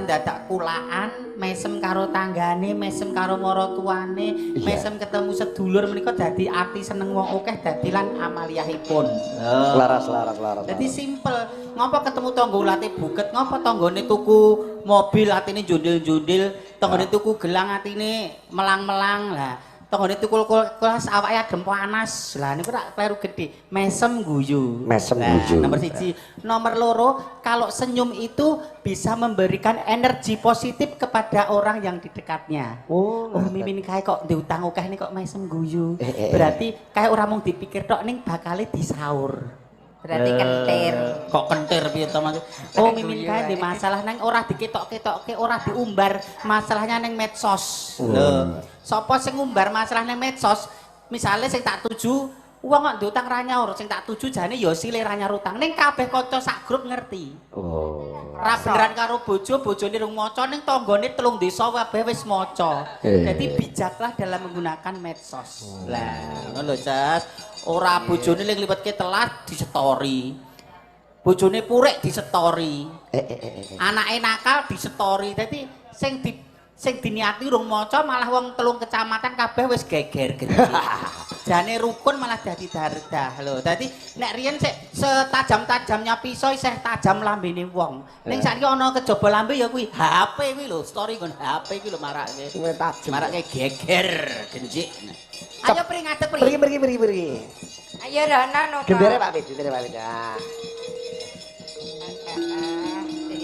dadak kulaan, mesem karo tanggane, mesem karo maratuwane, mesem ketemu sedulur menika dadi ati seneng wong akeh dadi lan amaliyahipun. Laras. Dadi simpel. Ngopo ketemu tangga ulate buket, ngopo tanggane tuku mobil atine jundil-jundil, tanggane tuku gelang atine melang-melang. Lah, tanggane tuku kelas awake adem panas. Lah niku tak kleru gede. Mesem guyu. Nomor 1. Nomor 2, kalau senyum itu bisa memberikan energi positif kepada orang yang di dekatnya. Oh mimin kae kok diutang akeh nih kok mesem guyu. Berarti kae ora mung dipikir tok ning bakale disaur. Berarti kentir. Kok kentir piye to Mas? Oh mimin kae di masalah nang ora diketok-ketokke, ora diumbar, masalahnya nang medsos. Lho, sapa sing ngumbar masalah nang medsos? Misale sing tak tuju wong kok diutang ra nyaur, sing tak tuju jane ya sile ra nyaur utang. Ning kabeh kanca sak grup ngerti. Oh. Ra beneran karo bojo, bojone rung maca ning tanggane telung desa kabeh wis maca. Jadi bijaklah dalam menggunakan medsos. Lah, ngono lho, Jas. Ora bojone ning liwetke telat disetori. Bojone purik disetori. Anake nakal disetori. Dadi sing diniati rung maca malah wong telung kecamatan kabeh wis geger gede. Jane rukun malah dadi dardah lho. Dadi nek riyen sik setajam-tajamnya pisau isih tajam lambene wong. Ning saiki ana kejaba lambe ya kuwi HP kuwi lho, story kon HP kuwi lho marake. Marake geger genjik. Ayo pri ngadeg pri. Beri. Ayo rono no. Gendere Pak Bid, gendere.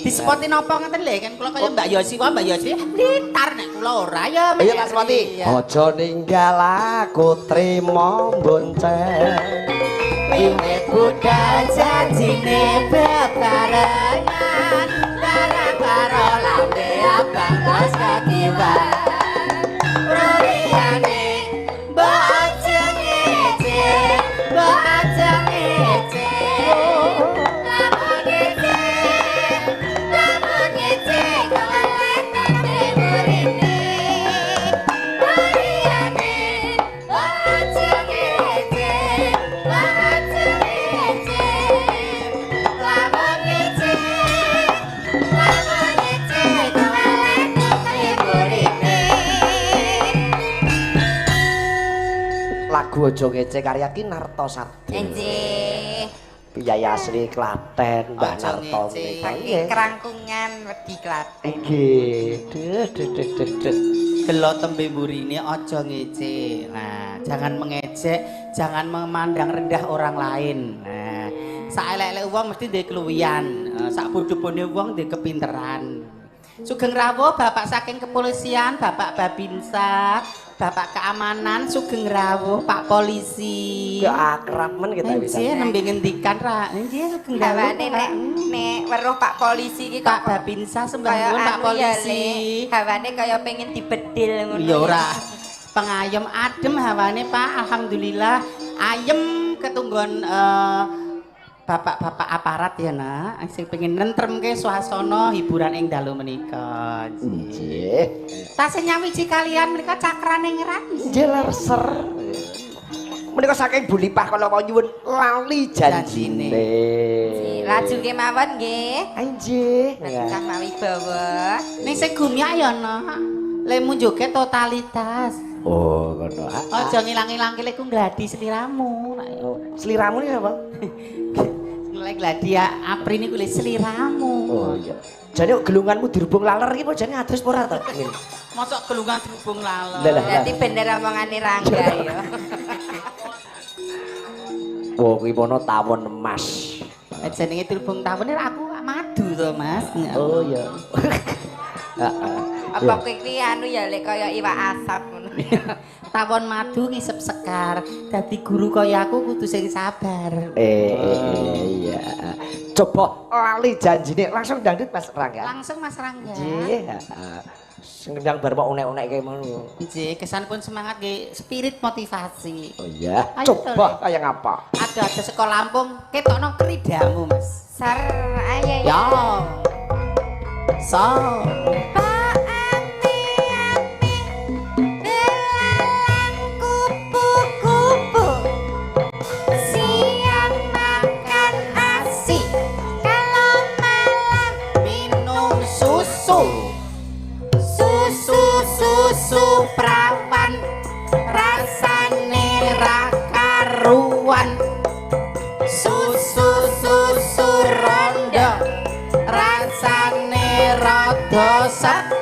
Disepoti napa ngeten lho kan kula kaya Mbak Yosi blitar nek kula ora ya. Ayo Mas Pati. Aja ninggal aku trimo bonceng. Wiwit budal janjine bebarengan bareng karo lambe abang bos kakiwan. Roriane Lagu Aja Ngece karya Ki Narto Sadi. Nggih. Piyayi asli Klaten, Mbah Narto. Saking Krangkungan Wedi Klaten. Nggih. Gelo tembe mburine aja ngece. Nah, jangan mengejek, jangan memandang rendah orang lain. Nah, sak elek-elek wong mesti duwe keluwian, sak bodho-bodhone wong duwe kepinteran. Sugeng rawuh Bapak saking kepolisian, Bapak Babinsa, Bapak keamanan, sugeng rawuh Pak polisi. Ya akrab men kita bisa. Nggih nembe ngendikan ra. Nggih sugeng rawuh. Nek weruh Pak polisi iki Pak Babinsa sembah nuwun Pak polisi. Hawane kaya pengen dibedil ngono. Ya ora. Pengayom adem hawane Pak, alhamdulillah. Ayem ketunggon bapak-bapak aparat ya nak, sing pengen nentremke suasana hiburan ing dalu menika. Nggih. Tasih nyawiji kalian menika cakrane ngeran. Nggih lerser. Menika saking Bu Lipah kala mau nyuwun lali janjine. Laju kemawon nggih. Nggih. Kang Mawibawa. Ning sing gumyak ya nak. Lemu joget totalitas. Oh, ngono. Aja ngilang-ilangke lek ku gladi sliramu. Sliramu iki apa? Lek gladi apri niku le sliramu. Oh iya. Jane gelunganmu dirubung laler iki apa jane adres ora to? Mosok gelungan dirubung laler. Berarti bener omongane Rangga ya. Oh, kuwi mono tawon emas. Jenenge dirubung tawon aku madu to, Mas. Oh iya. Apa kuwi anu ya lek kaya iwak asap ngono. Tawon madu ngisep sekar. Dadi guru kaya aku kudu sing sabar. Iya. Coba lali janjine langsung dangdut Mas Rangga. Langsung Mas Rangga. Nggih, heeh. Sing kendang bar mau unek-unek kayak ngono. Nggih, kesanipun semangat nggih, spirit motivasi. Oh iya. Ayo, Coba kayak ngapa? Ada sekolah Lampung, ketokno kridamu, Mas. Sar ayo Ya. So. Kalau malam minum susu.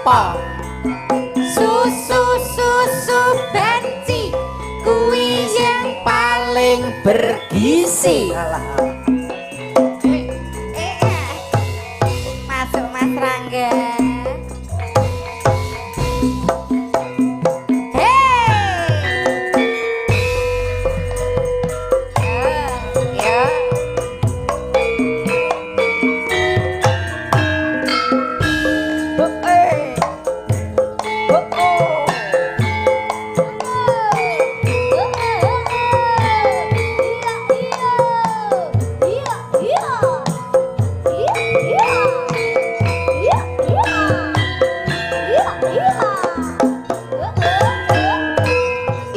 apa? Susu benci kuwi yang Paling bergizi. masuk Mas Rangga.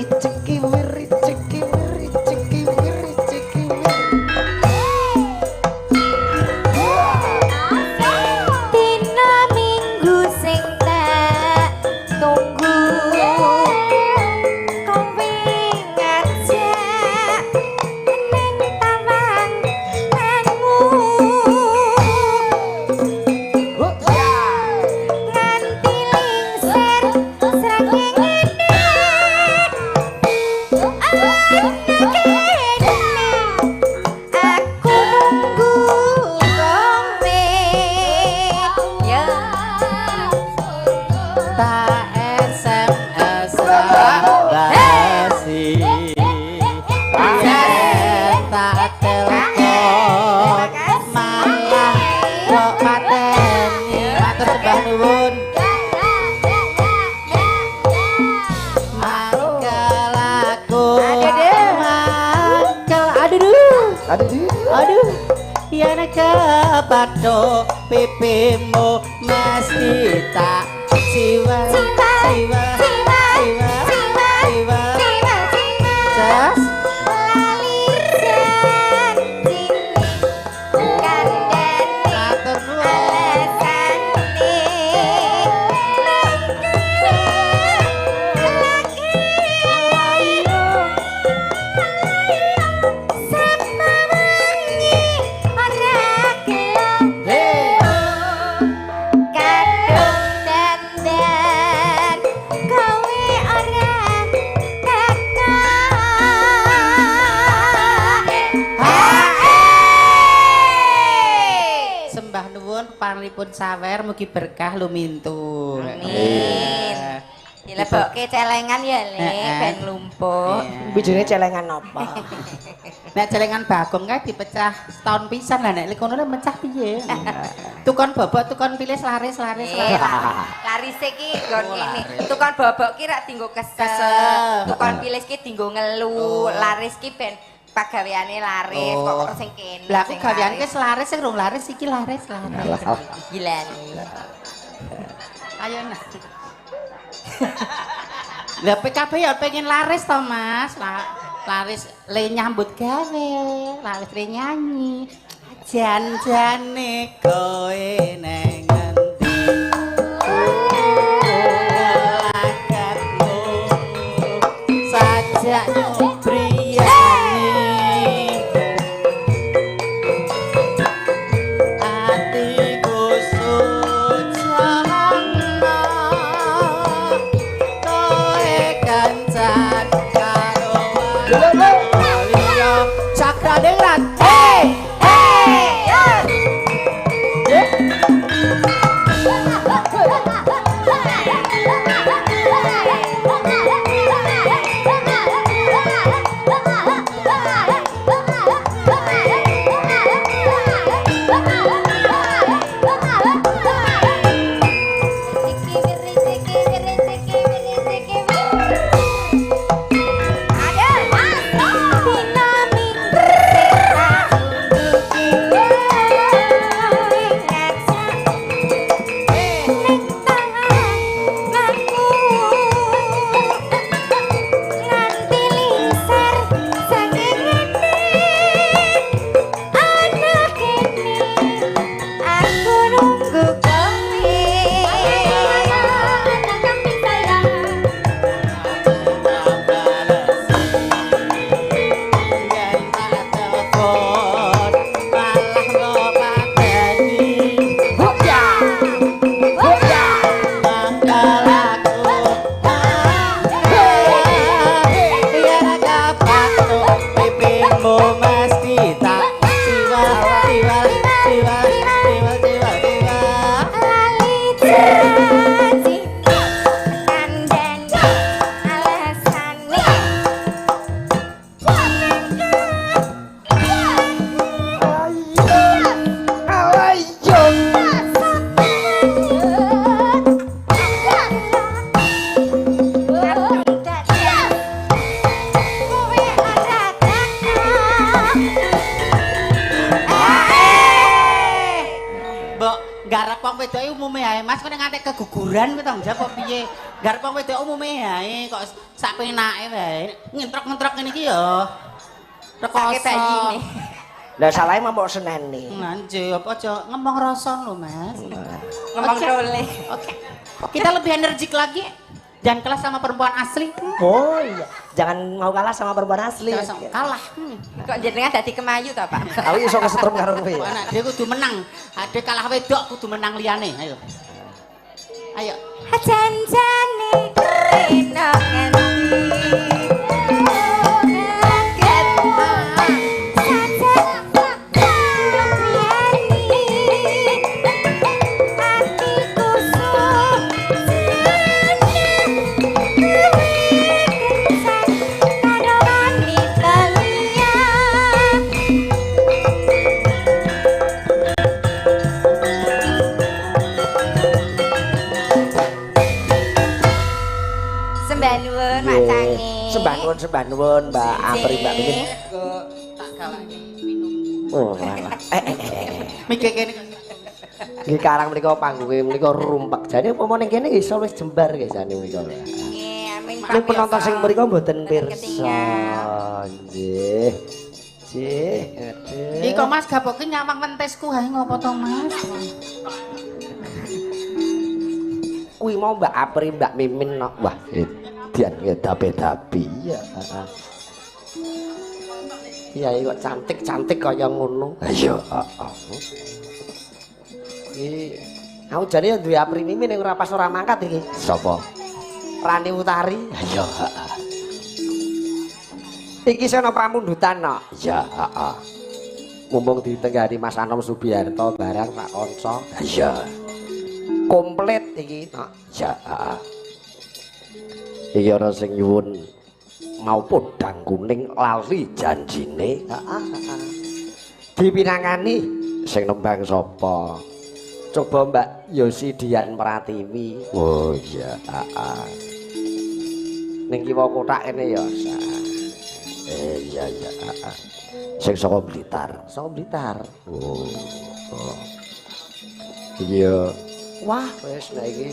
Iceki wir, iceki wir, iceki wir, iceki wir. Dina minggu sing tak tunggu kowe ngajak neng taman nanmu nganti lingser srengenge aku nunggu kowe ya Tak SMS basi. Tak telepon malah kok pateni. Matur sembah nuwun. Mangkel aku. Mangkel. Aduh. Yen kepathok pipimu mesti tak siwa. Jas. Matur nuwun. Hey. Sembah nuwun parinipun sawer mugi berkah lumintu. Amin. Dilebokke celengan ya, Le, ben lumpuh. Bijine celengan apa? Nek celengan Bagong kae dipecah setahun pisan lah nek kono le mecah piye? Tukon bobok, tukon pilih laris. Laris iki nggon kene. Tukang bobok ki rak dienggo kesel. Kesel. Tukang pilis ki dienggo ngelu. Laris ki ben pagaweane laris kok sing kene. Lah aku sing gawean laris. wis laris sing rong laris iki laris. Gila. Ayo nah. Lah PKB ya pengen laris to Mas. Laris le nyambut gawe, laris le nyanyi. Jan-jane kowe neng ngendi? Lakatmu sajak nyubriyani. Atiku sujanana kowe kancan karo liya cakrane rat. Ada. wong wedoke umume ae Mas kok ngantek keguguran kuwi tanggung jawab piye? Garep wong wedok umume ae kok sak penake wae. Ngentrok-ngentrok ngene iki ya. Rekoso bayine. Lah salahe mau seneni. Anjir, apa aja ngomong rasa lho, Mas. Ngomong Oke. tole. Oke. Kita lebih energik lagi. Jangan kalah sama perempuan asli. Oh iya, jangan mau kalah sama perempuan asli. Jangan sampai kalah. Kok jenengan dadi kemayu ta, Pak? Aku iso kesetrum karo kowe. Kok anak dia kudu menang. Ade kalah wedok kudu menang liyane. Ayo. Ayo. Janjane kena ngendi. Sembah nuwun Mbak Apri Mbak Mimin. Tak gawake minum. Oh, alah. Mikir kene. Nggih karang menika panggunge menika rumpek. Jane upama ning kene iso wis jembar nggih jane menika. Nggih, amin. Nek penonton sing mriku mboten pirsa. Ketinggal. Nggih. Nggih, aduh. Iko Mas gapoke nyawang wentesku hae ngopo to Mas? Kuwi mau Mbak Apri Mbak Mimin no. Wah, edian tapi ya. Iya, kok cantik-cantik kaya ngono. Ayo, Iki aku jane duwe Apri Mimin ning ora pas ora mangkat iki. Sapa? Rani Utari. Ayo, Iki sono pramundutan no. Ya, Mumpung ditenggani Mas Anom Subiarto barang Pak Konco. Iya. Komplit iki no. Ya, Iki ana sing nyuwun mau podang kuning lali janjine. Dipinangani sing nembang sapa? Coba Mbak Yosi Dian Pratiwi. Oh iya, ning kiwa kotak kene ya. Iya. Sing saka Blitar. Saka Blitar. Oh. Iya. Wah, wis nek iki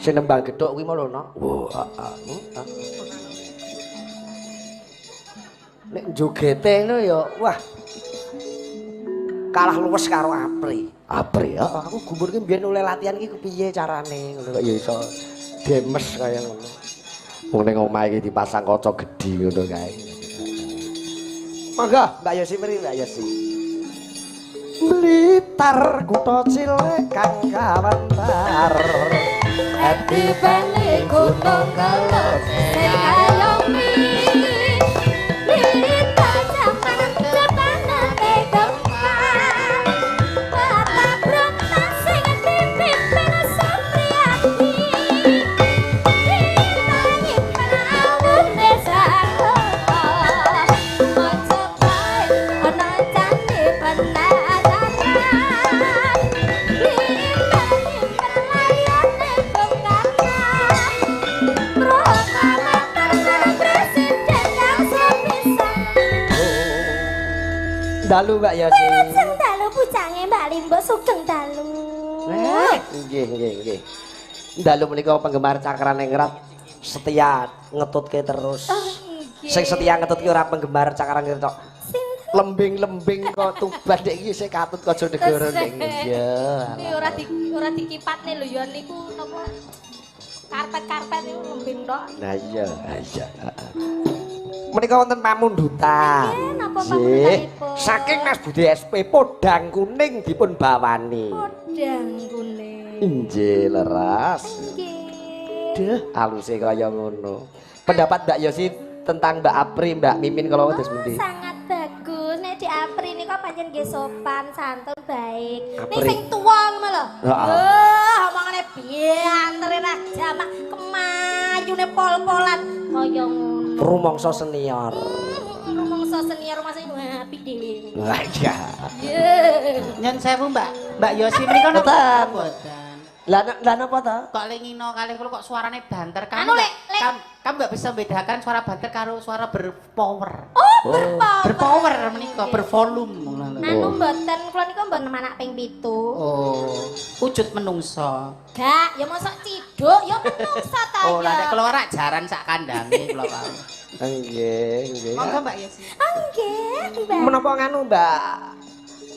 sing nembang gedhok kuwi mau no. Nek jogete ngono ya, wah. Kalah luwes karo Apri. Apri ya, aku gumbur ki mbiyen oleh latihan iki kepiye carane ngono kok ya iso demes kaya ngono. Wong ning omah iki dipasang kaca gedhi ngono kae. Monggo Mbak Yosi mriki Mbak Yosi. Blitar kutha cilik kang kawentar. Ati bali gunung kelot sing ayomi lita jaman jepana tegeman Bapak Brahma sing dipimpin Satriati nyimpen awun desa Mojokai ana candi penadaran lita nyimpen layane Dalu Mbak Yosi. Lajeng dalu pucange Mbak Limbo sugeng dalu. Nggih. Dalu menika penggemar Cakran Ningrat setia ngetutke terus. Sing setia ngetutke ora penggemar Cakran Ningrat tok. Lembing-lembing kok tuban nek iki sing katut kaja negara ning. Iya. Iki ora dikipatne lho ya niku napa karpet-karpet niku lembing tok. Nah iya. Menika wonten pamundutan. Nggih, napa Nggih. pamundutanipun? Saking Mas Budi SP podang kuning dipun bawani. Podang kuning. Injil leras. Nggih. Duh, aluse kaya ngono. Pendapat Mbak Yosi tentang Mbak Apri, Mbak Mimin kalau wis pundi? Sangat bagus. Nek di Apri niku pancen nggih sopan, santun, baik. Nek Apri. sing tuwa ngono lho. Heeh. Omongane biantere ra jamak kemayune pol-polan kaya ngono. Rumangsa senior. Rumangsa senior rumangsa apik dhewe. Lah iya. Nyen sewu Mbak Yosi menika napa Mboten. mboten? Lah napa to? Kok lingino kalih kula kok suarane banter Anu, Lek. kamu nggak bisa membedakan suara banter karo suara berpower. Oh, Berpower menika, bervolume. Anu mboten, kula niku mboten anak ping 7. Oh, wujud menungso. Gak, ya mosok ciduk, ya menungsa ta ya. Oh, lah nek kula ora jaran sak kandange kula kau. Nggih. Monggo Mbak Yesi. Nggih, Mbak. Menapa nganu Mbak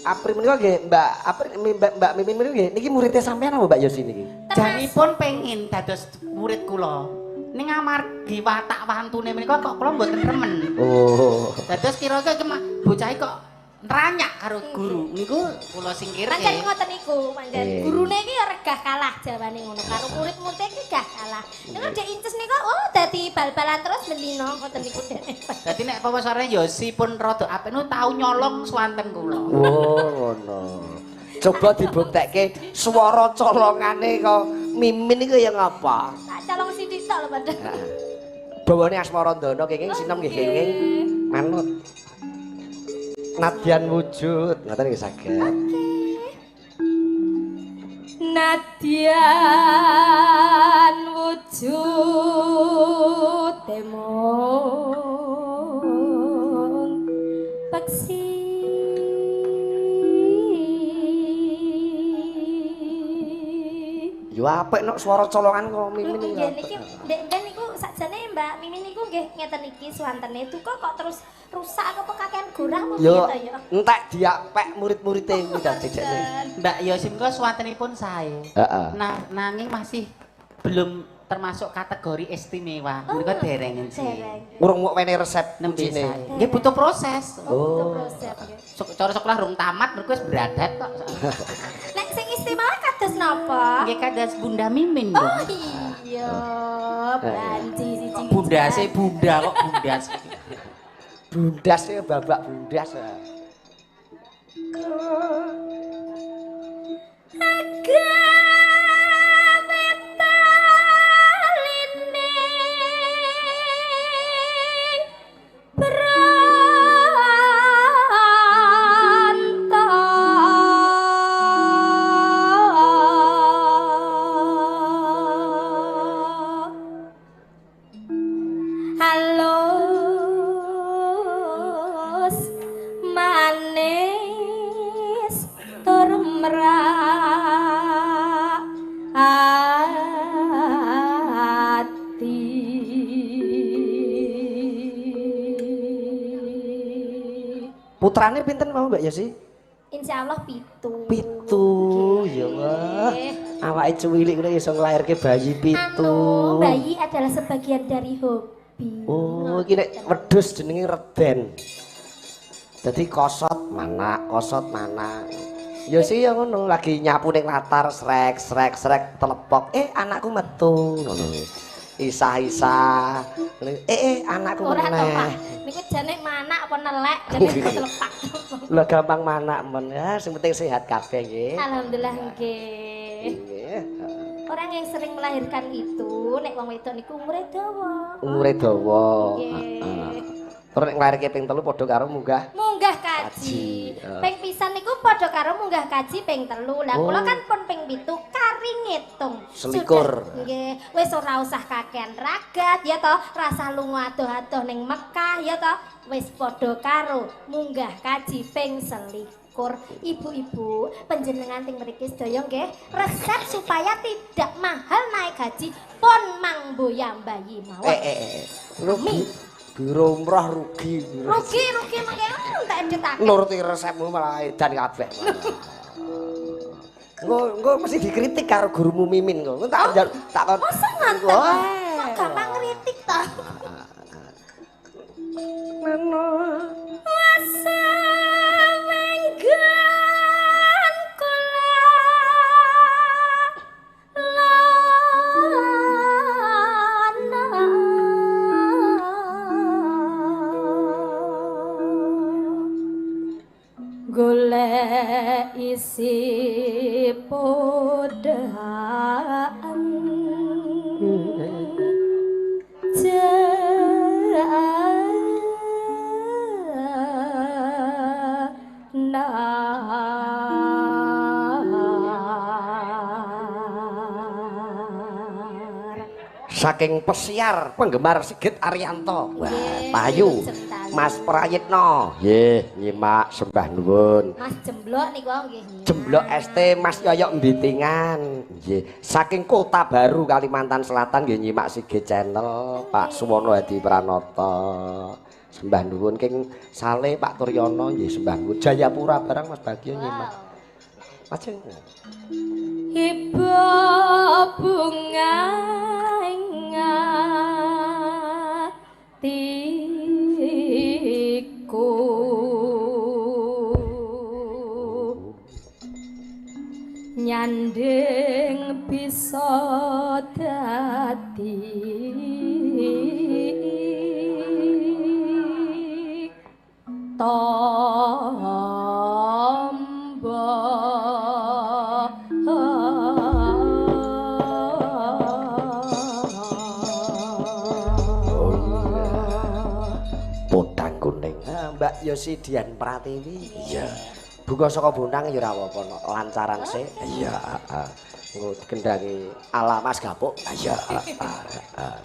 Apri menika nggih, Mbak Mimin menika nggih niki muridnya sampean apa Mbak Yosi niki? Janipun pengin dados murid kula. Ning amargi watak wantune menika kok kula mboten remen. Oh. Dados kira-kira bocah kok nranyak karo guru. Niku kula singkirke. Pancen ngoten niku, pancen. Gurune iki ya regah kalah jawane ngono. Karo murid-murid iki gah kalah. Nek dhek inces niku dadi bal-balan terus bendino ngoten niku dhek. Dadi nek pawasane Yosi pun rada apik nu tau nyolong swanten kula. Oh, ngono. Coba dibuktekke swara colongane kok Mimin iku ya ngapa? Tak colong sithik tok lho, Pak. Bawane Asmarandana kenging sinem nggih kenging manut. Nadyan wujud, ngoten nggih saged. Nadyan wujud temong peksi Yo apik nek swara colongan kok Mimin iki. Nggih niki ndek niku sakjane Mbak Mimin niku nggih ngeten iki swantene duka kok terus rusak apa kakean gorah apa Yo piye to ya. entek diapek murid-muride iki dadi jekne. Mbak Yosi menika swantenipun sae. Heeh. Nah, nanging masih belum termasuk kategori istimewa. Menika derengen sih. Dereng. Urung mok wene resep Nembe kuncine. sae. Nggih butuh proses. Oh, proses nggih. Cara sekolah rung tamat mergo wis beradat kok. Nek sing istimewa kados napa? Nggih kados Bunda Mimin Oh dong. iya, banci siji. Bundase bunda kok bundas. Bundas ya babak bundas. Halus manis tur merak ati Putrane pinten mau Mbak Yosi? Insyaallah 7. 7 ya wah. Awake cuwilik ngene iso nglairke bayi 7. Anu, bayi adalah sebagian dari hobi. Oh, iki nek wedhus jenenge reden. Dadi kosot mana. Ya sih ya ngono lagi nyapu ning latar srek telepok. Anakku metu ngono. Isah-isah. Anakku Ora to, Pak. meneh. Niku jane manak apa nelek jane telepak. Lah gampang manak men ya, sing penting sehat kabeh nggih. Alhamdulillah nggih. Nggih. Orang yang sering melahirkan itu nek wong wedok niku umure dawa. Umure dawa. Nggih. Terus nek nglairke ping 3 padha karo munggah Munggah kaji. Ping pisan niku padha karo munggah kaji ping 3. Lah kula kan pun ping 7 kari ngitung. Selikur. Sudah, nggih, wis ora usah kakean ragat ya toh, rasa lunga adoh-adoh ning Mekah ya toh, wis padha karo munggah kaji ping 21. Ibu-ibu, panjenengan ting mriki sedaya nggih, resep supaya tidak mahal naik haji pun mang boyang bayi mawon. Rugi. Biro umrah rugi. Rugi mengke entek editake. Nuruti resepmu malah edan kabeh. Engko mesti dikritik karo gurumu Mimin kok. Tak kon. Masa ngoten? Kok gampang ngritik to? Mano. Wasa menggan kula golek isi podahan Saking pesiar penggemar Sigit Arianto. Wah, payu. Mas Prayitno. Nggih, nyimak sembah nuwun. Mas Jemblok niku nggih. Jemblok ST Mas Yoyok Mbitingan. Nggih, saking Kota Baru Kalimantan Selatan nggih nyimak Sige Channel, Pak Suwono Hadi Pranata. Sembah nuwun king Saleh Pak Turyono nggih sembah nuwun. Jayapura barang Mas Bagio nyimak. Ajeng. Ibu bunga ingatiku nyanding bisa dadi Podang kuning. Mbak Yosidian Pratiwi. Iya. Buka saka Bonang ya ora apa-apa no. Lancaran sik. Iya, heeh. Engko dikendangi ala Mas Gapuk. Iya, heeh.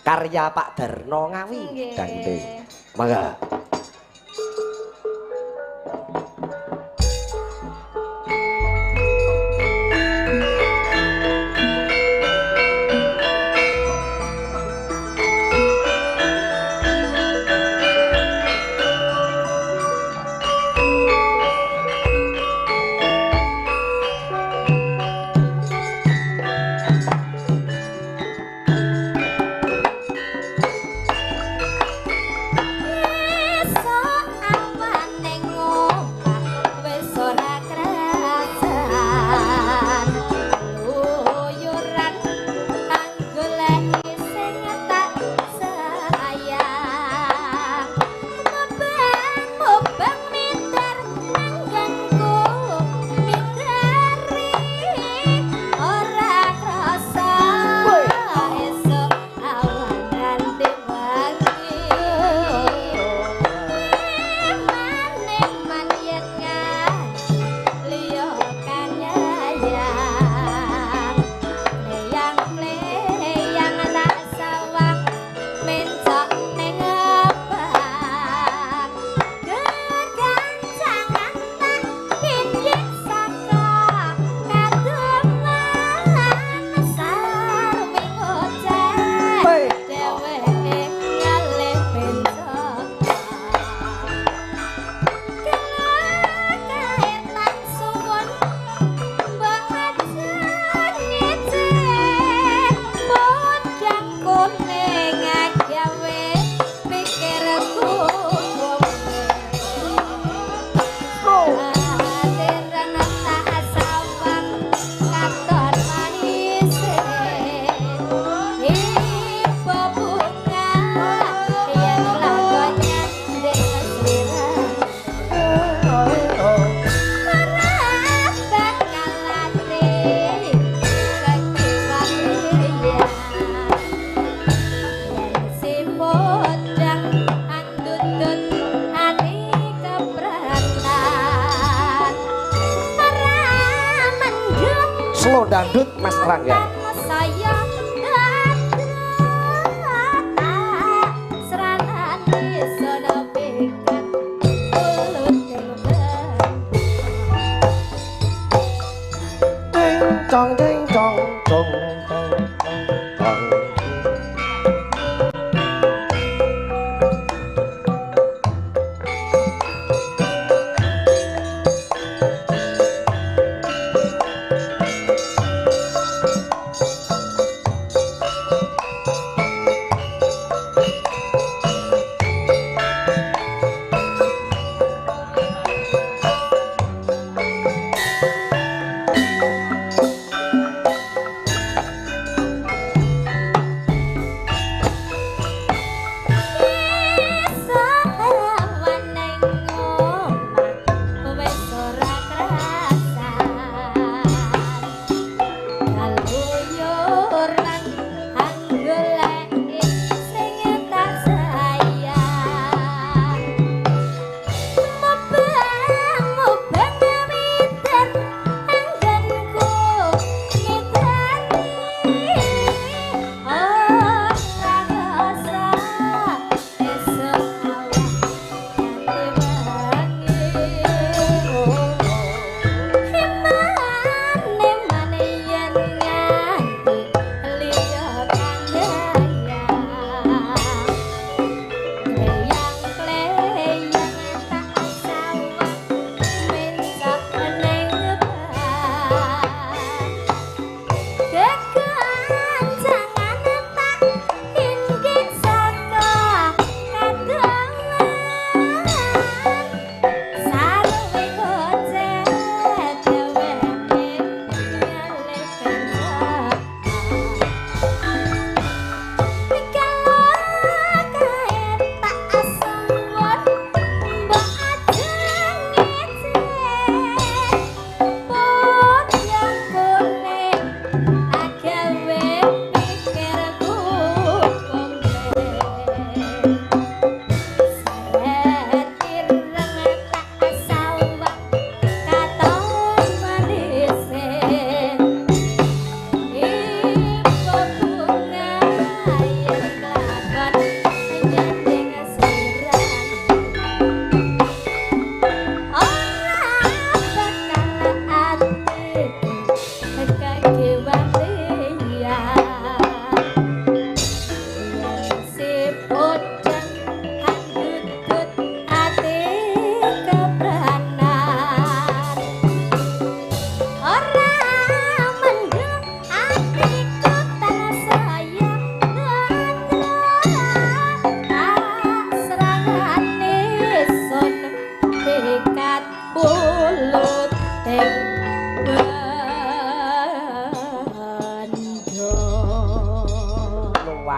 Karya Pak Darno Ngawi. Dangdut. Mangga. Slow dangdut Mas Rangga. Saya Cong ding cong cong cong cong.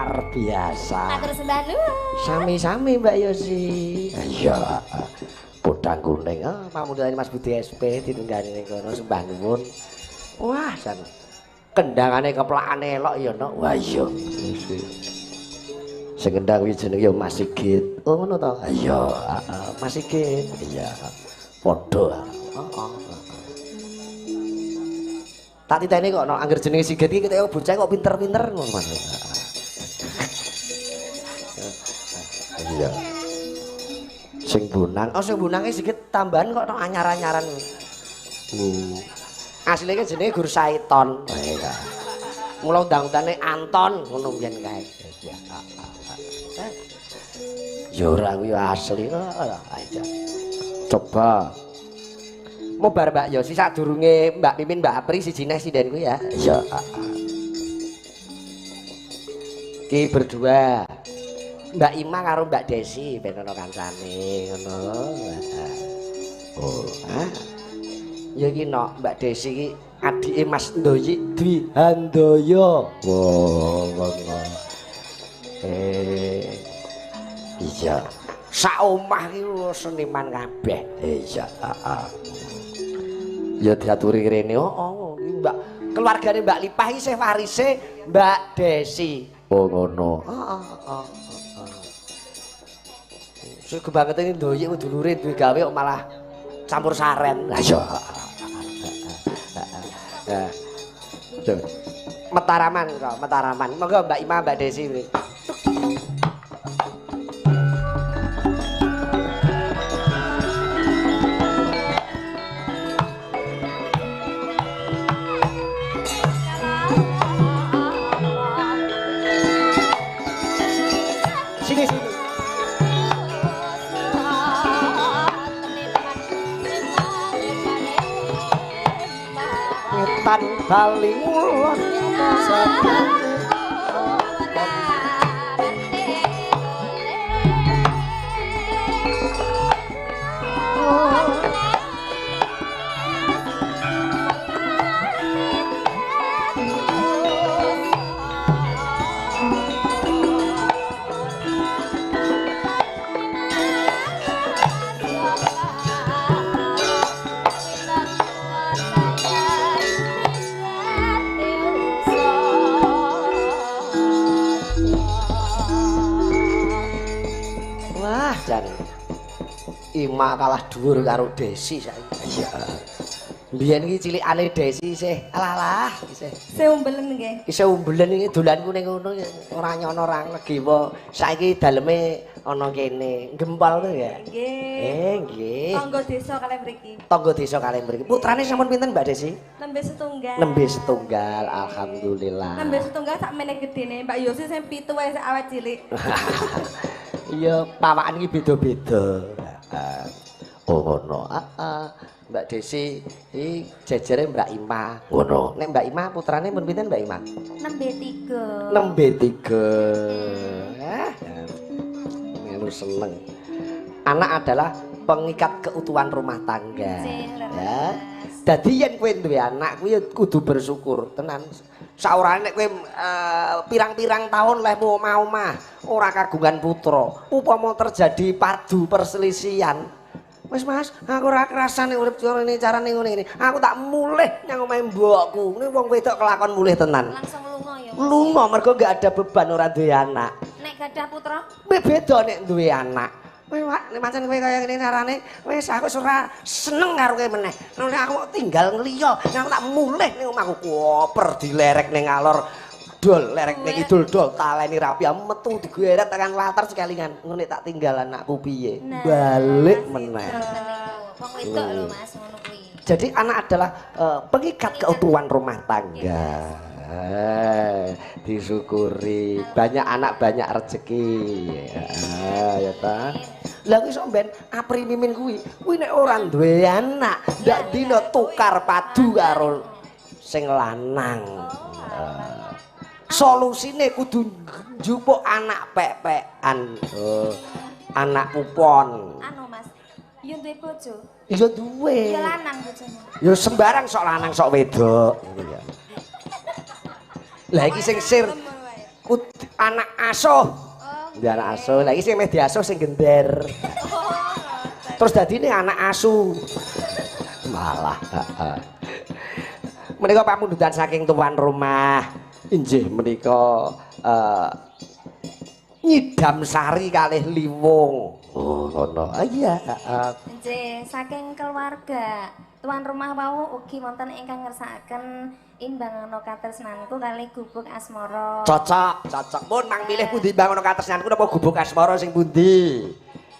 luar biasa. Matur sembah nuwun. Sami-sami Mbak Yosi. Iya. Bodang kuning. Pamundhane Mas Budi SP ditunggani ning kono sembah nuwun. Wah, jan kendangane keplakane elok ya no. Wah iya. Sing kendang kuwi jenenge ya Mas Sigit. Oh ngono to? Iya, Mas Sigit. Iya. Padha. Tak titeni kok no angger jenenge Sigit iki ketek bocah kok pinter-pinter ngono Mas. Iya. Sing bunang, sing bunange Sigit tambahan kok no anyar-anyaran. Asline jenenge Gur Saiton. Mula undang-undane Anton ngono mbiyen kae. Ya ora kuwi asli aja. Coba. Mau bar Mbak Yosi sadurunge Mbak Mimin Mbak Apri siji neh sinden kuwi ya. Iya. Ki berdua. Mbak Ima karo Mbak Desi ben ono kancane ngono. Oh, ya iki no Mbak Desi iki adike Mas Ndoyi Dwi Handoyo. Wow, ngono. Iya. Sak omah iki seniman kabeh. Iya, Ya diaturi rene. Iki Mbak keluargane Mbak Lipah iki sing warise Mbak Desi. Oh ngono. Sing kebangetan Ndoyi ku dulure duwe gawe kok malah campur saren. Lah iya. Metaraman kok, Metaraman. Monggo Mbak Ima, Mbak Desi. Sini sini. Ngetan paling ulon jan Ima kalah dhuwur karo Desi saiki. Iya. Biyen iki cilikane Desi isih alah isih. Isih umbelen nggih. Isih umbelen iki dolanku ning ngono ora nyono ora ngegiwa. Saiki daleme ana kene, gempol to ya. Nggih. Nggih. Tangga desa kalih mriki. Tangga desa kalih mriki. Putrane sampun pinten Mbak Desi? Nembe setunggal. Nembe setunggal, alhamdulillah. Nembe setunggal sak meneh gedene. Mbak Yosi sing 7 wae sak awet cilik. Iya, pawakan iki beda-beda. Oh ngono. Mbak Desi iki jejere Mbak Ima. Ngono. Nek Mbak Ima putrane pun pinten Mbak Ima? Nembe 3. Nembe 3. Melu seneng. Anak adalah pengikat keutuhan rumah tangga. Ya. Dadi yen kowe duwe anak kuwi kudu bersyukur tenan. Saurane nek kowe pirang-pirang tahun lehmu omah-omah ora kagungan putra, upama terjadi padu perselisihan. Wis Mas, aku ora kerasane urip carane ngene. Aku tak mulih nang omahe mbokku. Ini wong wedok kelakon mulih tenan. Langsung lunga ya. Lunga mergo gak ada beban ora duwe anak. Nek gadah putra, Beda nek duwe anak. Kowe nek pancen kowe kaya ngene carane, wis aku ora seneng karo kowe meneh. Nek aku tinggal ngeliya, nek aku tak mulih ning omahku koper dilerek ning alor. Dol lerek ning kidul dol taleni rapi metu digeret tekan latar sekalingan. Ngene tak tinggal anakku piye? Balik meneh. wong wedok lho Mas ngono kuwi. Jadi anak adalah pengikat keutuhan rumah tangga. Disyukuri, banyak anak banyak rezeki. Ya ta. Lah kuwi sok ben Apri Mimin kuwi nek ora duwe anak, ndak dina tukar padu karo sing lanang. Solusine kudu njupuk anak pek-pekan. Anak pupon. Anu Mas, yo duwe bojo. Iya duwe. Ya lanang bojone. Ya sembarang sok lanang sok wedok. Lah iki sing sir anak asuh. Dia anak asuh. Lah iki sing meh diasuh sing gender. Terus dadine anak asuh. Malah. Menika pamundutan saking tuan rumah. Inggih menika Nyidam Sari kalih Liwung. Oh, ngono. Iya, Nggih, saking keluarga tuan rumah wau ugi wonten ingkang ngersakaken Imbangono Katresnanku kalih Gubuk Asmara. Cocok. Mun mang milih pundi Imbangono Katresnanku napa Gubuk Asmara sing pundi?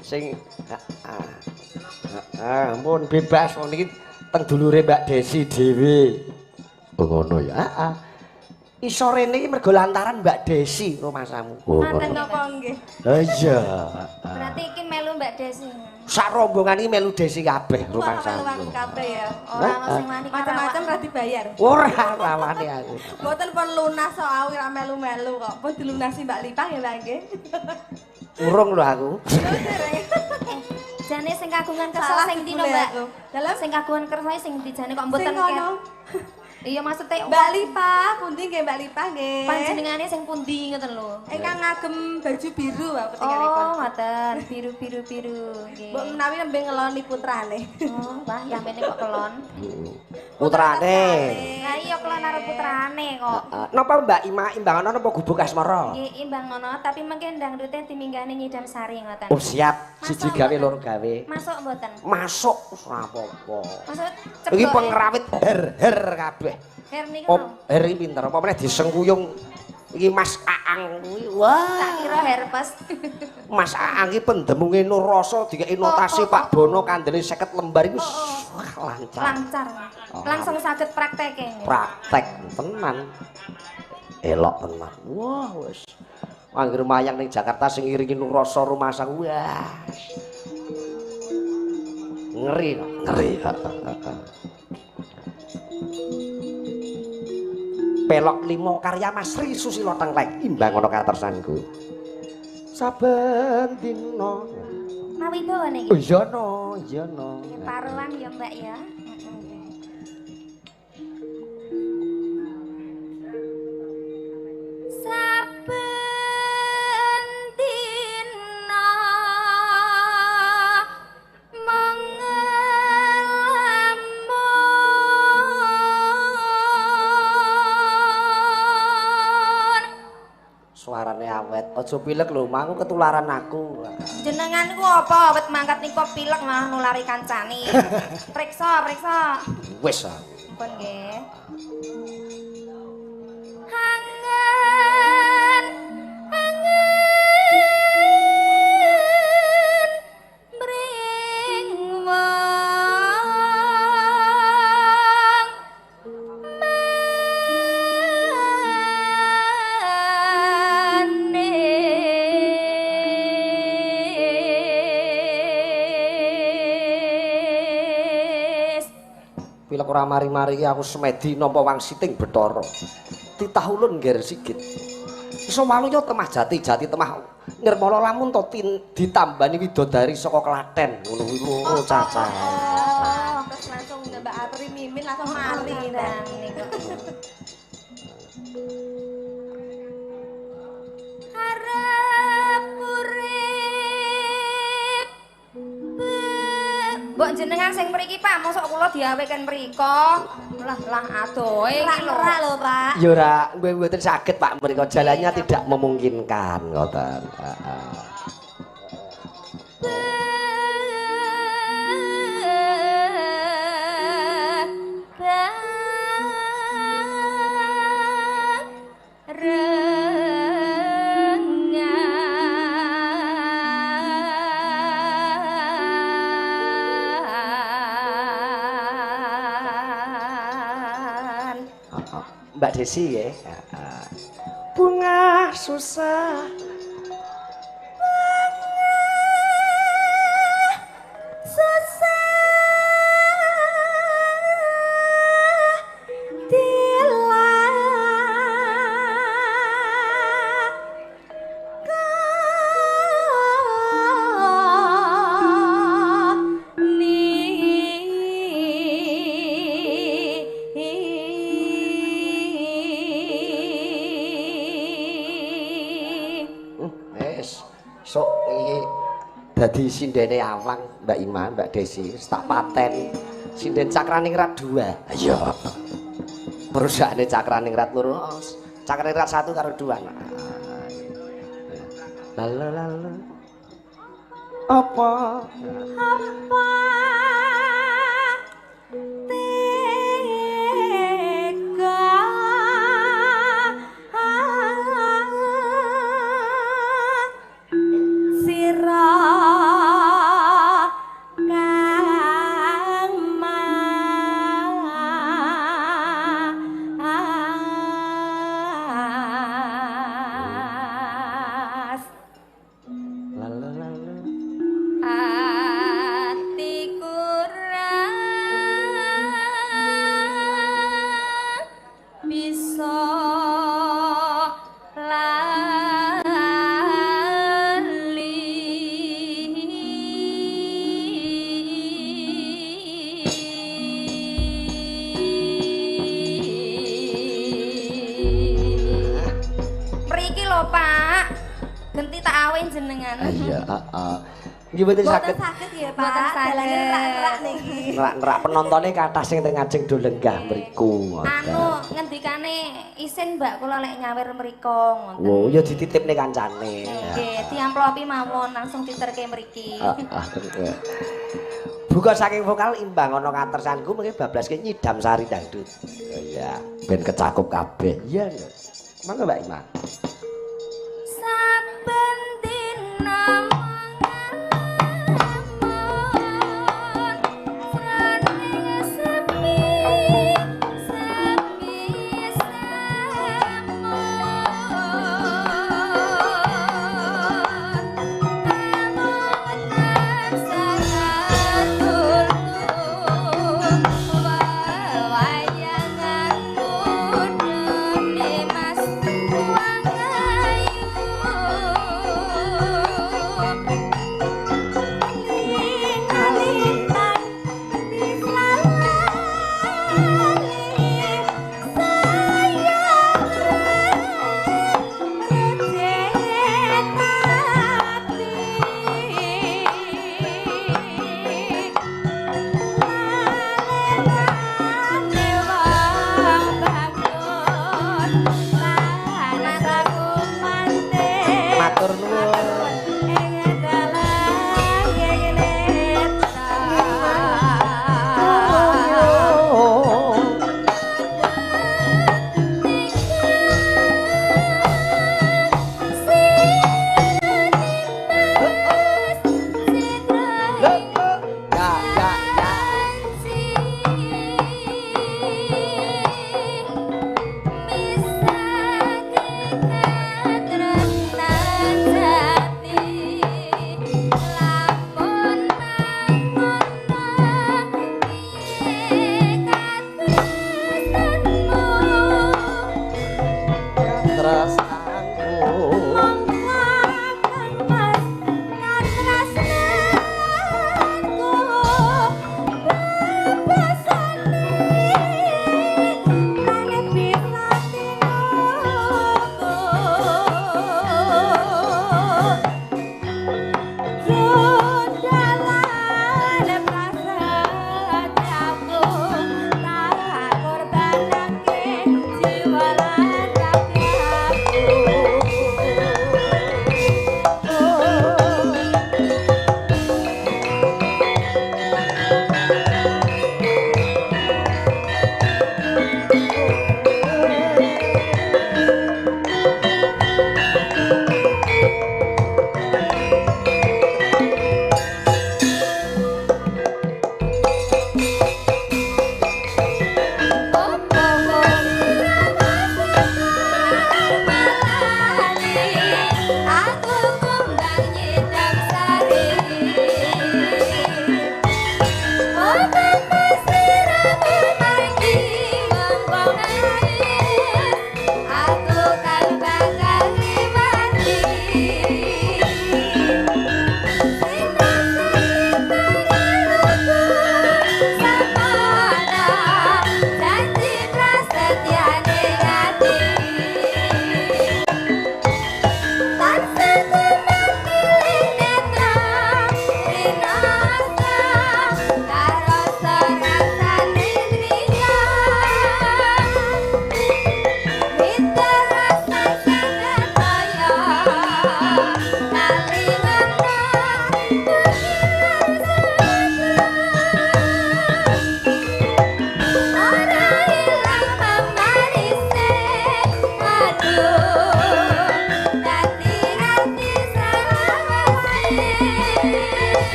Sing mun bebas wong niki teng dulure Mbak Desi dhewe. Oh ngono ya. Iso rene iki mergo lantaran Mbak Desi rumasamu. Oh Maten ngono. napa nggih? Ha iya. Berarti iki melu Mbak Desi. Sak rombongan iki melu Desi kabeh rumasamu. Melu kabeh ya. Ora ono sing wani Macam-macam ra dibayar. Ora rawani aku. Mboten pun lunas sok awi ra melu-melu kok. Pun dilunasi Mbak Lipang ya, Mbak nggih. Urung lho aku. Jane sing kagungan kersa Salah sing dino, dibule Mbak. aku. Dalam Sing kagungan kersa sing dijane kok sing mboten ket. ngono. Iya maksudnya Mbak Lipang, pundi nggih Mbak Lipang nggih. panjenengane sing pundi ngoten lho. Ingkang ngagem baju biru Mbak Oh, ketingalipun. ngoten. Biru nggih. Mbok menawi nembe ngeloni putrane. Oh, wah, yamene kok kelon. Putrane. Lah iya kelon karo putrane kok. Napa Mbak Imbangono napa Gubuk Asmara? Nggih imbang ngono, tapi mungkin dangdute diminggani Nyidam Sari ngoten. Oh siap, siji gawe loro gawe. Masuk mboten? Masuk ora apa-apa. Masuk Iki ceblok. pengrawit her kabeh. Her niku. Oh, her iki pinter. Apa meneh disengkuyung iki Mas Aang kuwi. Tak Wah. kira herpes. Mas Aang iki pendemunge Nur Rasa dikeki notasi Pak Bono kandele 50 lembar iku lancar. Lancar. Langsung saged prakteke. Praktek tenan. Elok tenan. Wah, wis. Anggere mayang ning Jakarta sing ngiringi Nur Rasa rumasang. Wah. Ngeri. Pelok 5 karya Mas Sri Susilo Tengklek Imbangono Katresnanku. Saben dina. Mawibawa niki. Oh iya no. Paruan ya, Mbak ya. Saben dina Suarane awet. Aja pilek lho, mangku ketularan aku. jenengan ku apa awet mangkat niku pilek malah nulari kancane. Priksa. Wis. Pun nggih. Angen bring Pilek ora mari-mari aku semedi nampa wangsiting Bathara. Titah ulun ngger sigit. Iso waluya temah jati temah Nirmala lamun to ditambani widodari saka Klaten ngono kuwi lho Caca. Terus langsung Mbak Atri mimin langsung mari dan niku. Harap urip. Mbok jenengan sing mriki Pak, mosok kula diaweken mriko. Lah adohe iki lho. Ora lho, Pak. Ya ora mboten saged Pak mriko jalannya tidak memungkinkan ngoten. Heeh. Mbak Desi ya. Bunga susah. Sok iki dadi sindene Awang, Mbak Ima, Mbak Desi, tak paten. Sinden Cakraningrat 2. Iya. Perusahaane Cakraningrat loro. Cakraningrat 1 karo 2. Lalu. Apa? Nggih mboten saged. Mboten saged ya, Pak. Dalange nerak-nerak niki. Nerak-nerak penontonnya kathah sing teng ngajeng do lenggah mriku. Anu ngendikane isin Mbak kula lek nyawer mriko ngoten. Oh, ya dititipne kancane. Nggih, diamplopi mawon langsung diterke mriki. Buka saking vokal imbang ana katersanku mengke bablaske nyidam sari dangdut. Oh iya, ben kecakup kabeh. Iya. Mangga Mbak Ima. Saben dina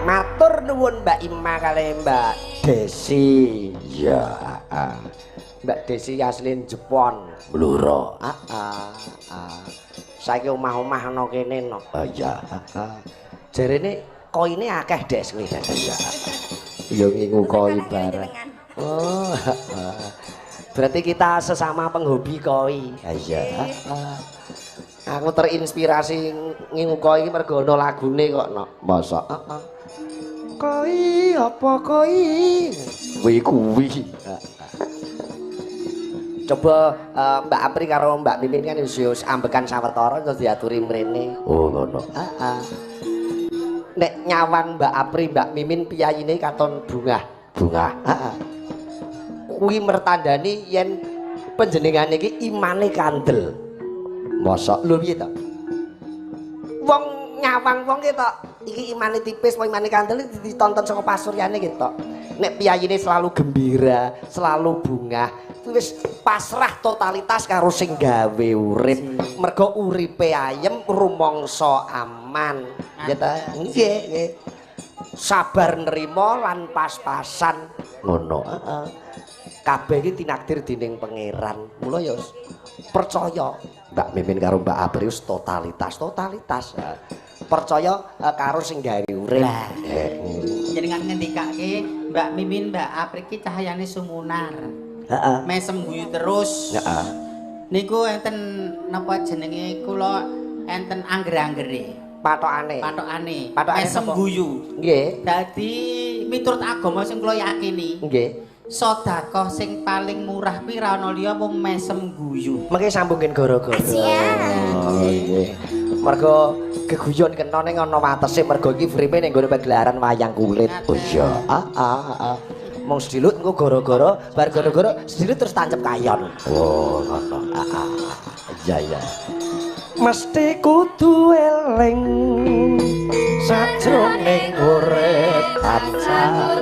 Matur nuwun Mbak Ima kali Mbak Desi. Ya, Mbak Desi asli Jepang. Bluro. Saiki omah-omah ana kene no. Ya. Jarene koine akeh Des kuwi. Ya. Ya ngingu koi bareng. Oh. Berarti kita sesama penghobi koi. Ya. Aku terinspirasi ngingu koi iki mergo ana lagune kok no. Mosok. Koi apa koi? Kuwi. Coba Mbak Apri karo Mbak Mimin kan wis ambekan sawetara terus diaturi mrene. Oh ngono. Nek nyawang Mbak Apri Mbak Mimin piyayine katon bungah. Kuwi mertandani yen panjenengan iki imane kandel. Mosok lho piye to? Wong nyawang wong ki to iki imane tipis apa imane kandel ditonton saka pasuryane ki to. Nek piyayine selalu gembira, selalu bungah, wis pasrah totalitas karo sing gawe urip. Mergo uripe ayem, rumangsa aman. Ya ta? Nggih. Sabar nerima lan pas-pasan ngono. Kabeh iki tinakdir dening pangeran. Mula ya percaya Mbak Mimin karo Mbak Apri wis totalitas. Percaya karo sing gawe urip. Jenengan ngendikake Mbak Mimin Mbak Apri ki cahayane sumunar. Heeh. Mesem guyu terus. Heeh. Niku enten napa jenenge kula enten angger-anggere. Patokane. Mesem napa? guyu. Nggih. Dadi miturut agama sing kula yakini. Nggih. Sedekah sing paling murah kuwi ra ana liya mung mesem guyu. Mengke sambungin gara-gara. Oh nggih. Mergo geguyon kena ning ana watese mergo iki vripe ning nggone pagelaran wayang kulit. Oh iya. Mong sedilut engko gara-gara bar gara-gara sedilut terus tancep kayon. Oh ngono. Iya. Mesti kudu eling sajroning urip tansah